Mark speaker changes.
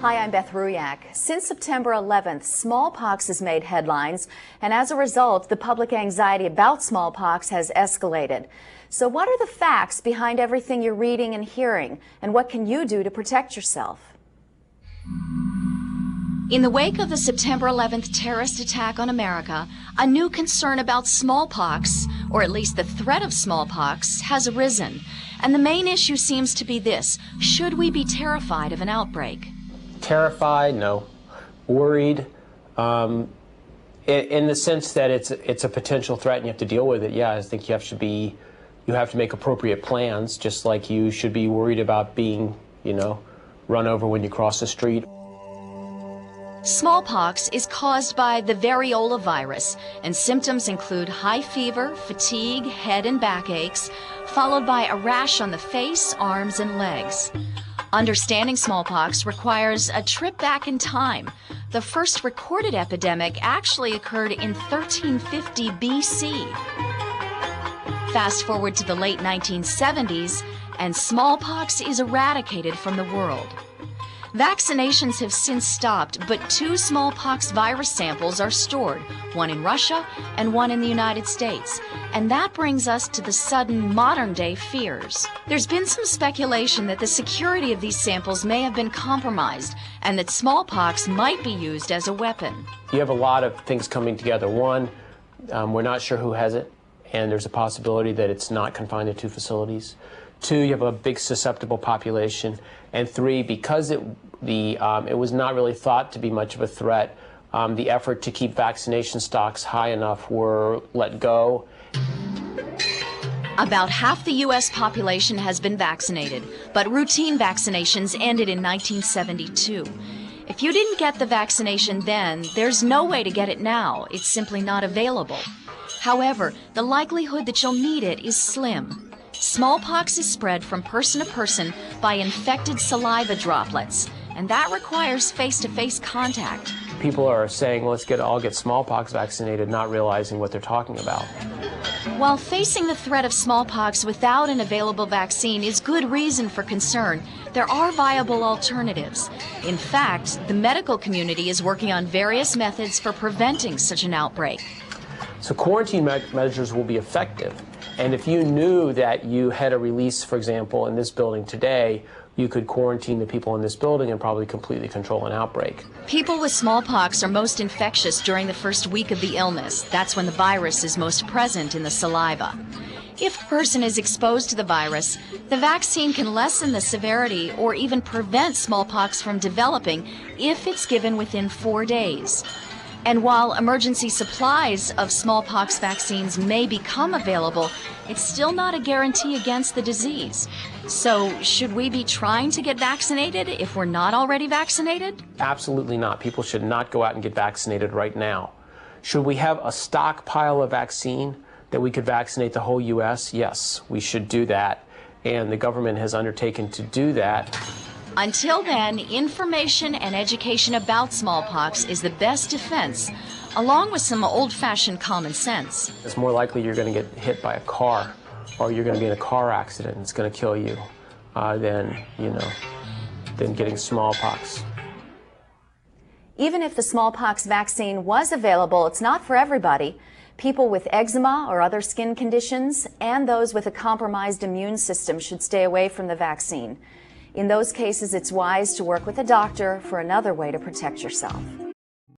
Speaker 1: Hi, I'm Beth Ruyak. Since September 11th, smallpox has made headlines, and as a result, the public anxiety about smallpox has escalated. So what are the facts behind everything you're reading and hearing, and what can you do to protect yourself?
Speaker 2: In the wake of the September 11th terrorist attack on America, a new concern about smallpox, or at least the threat of smallpox, has arisen. And the main issue seems to be this: should we be terrified of an outbreak?
Speaker 3: Terrified? No. Worried? In the sense that it's a potential threat and you have to deal with it. Yeah, I think you have to make appropriate plans, just like you should be worried about being, run over when you cross the street.
Speaker 2: Smallpox is caused by the variola virus, and symptoms include high fever, fatigue, head and back aches, followed by a rash on the face, arms, and legs. Understanding smallpox requires a trip back in time. The first recorded epidemic actually occurred in 1350 BC. Fast forward to the late 1970s, and smallpox is eradicated from the world. Vaccinations have since stopped, but 2 smallpox virus samples are stored, one in Russia and one in the United States. And that brings us to the sudden modern-day fears. There's been some speculation that the security of these samples may have been compromised and that smallpox might be used as a weapon.
Speaker 3: You have a lot of things coming together. One, we're not sure who has it, and there's a possibility that it's not confined to 2 facilities. 2, you have a big susceptible population. And 3, because it was not really thought to be much of a threat, the effort to keep vaccination stocks high enough were let go.
Speaker 2: About half the U.S. population has been vaccinated, but routine vaccinations ended in 1972. If you didn't get the vaccination then, there's no way to get it now. It's simply not available. However, the likelihood that you'll need it is slim. Smallpox is spread from person to person by infected saliva droplets, and that requires face-to-face contact.
Speaker 3: People are saying, let's all get smallpox vaccinated, not realizing what they're talking about.
Speaker 2: While facing the threat of smallpox without an available vaccine is good reason for concern, there are viable alternatives. In fact, the medical community is working on various methods for preventing such an outbreak.
Speaker 3: So quarantine measures will be effective. And if you knew that you had a release, for example, in this building today, you could quarantine the people in this building and probably completely control an outbreak.
Speaker 2: People with smallpox are most infectious during the first week of the illness. That's when the virus is most present in the saliva. If a person is exposed to the virus, the vaccine can lessen the severity or even prevent smallpox from developing if it's given within 4 days. And while emergency supplies of smallpox vaccines may become available, it's still not a guarantee against the disease. So, should we be trying to get vaccinated if we're not already vaccinated?
Speaker 3: Absolutely not. People should not go out and get vaccinated right now. Should we have a stockpile of vaccine that we could vaccinate the whole U.S.? Yes, we should do that. And the government has undertaken to do that.
Speaker 2: Until then, information and education about smallpox is the best defense, along with some old-fashioned common sense.
Speaker 3: It's more likely you're going to get hit by a car, or you're going to be in a car accident and it's going to kill you, than getting smallpox.
Speaker 1: Even if the smallpox vaccine was available, it's not for everybody. People with eczema or other skin conditions and those with a compromised immune system should stay away from the vaccine. In those cases, it's wise to work with a doctor for another way to protect yourself.